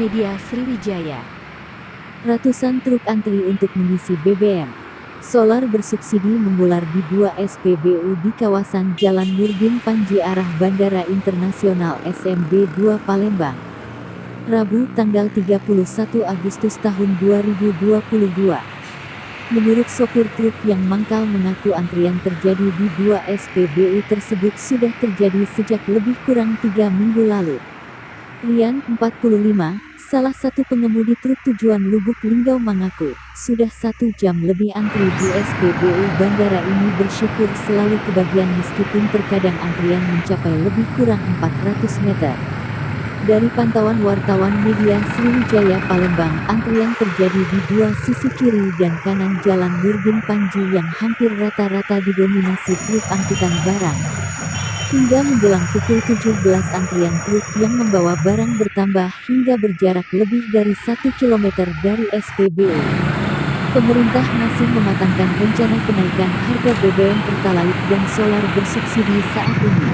Media Sriwijaya. Ratusan truk antri untuk mengisi BBM solar bersubsidi mengular di 2 SPBU di kawasan Jalan Nurdin Panji arah Bandara Internasional SMB 2 Palembang. Rabu, tanggal 31 Agustus tahun 2022. Menurut sopir truk yang mangkal mengaku antrian terjadi di 2 SPBU tersebut sudah terjadi sejak lebih kurang 3 minggu lalu. Rian, 45, salah satu pengemudi truk tujuan Lubuk Linggau mengaku, sudah 1 jam lebih antri di SPBU bandara ini, bersyukur selalu kebagian meskipun terkadang antrian mencapai lebih kurang 400 meter. Dari pantauan wartawan media Sriwijaya Palembang, antrian terjadi di 2 sisi kiri dan kanan Jalan Nurdin Panji yang hampir rata-rata didominasi truk angkutan barang. Hingga menjelang pukul 17 antrian truk yang membawa barang bertambah hingga berjarak lebih dari 1 km dari SPBU. Pemerintah masih mematangkan rencana kenaikan harga BBM Pertalite dan solar bersubsidi saat ini.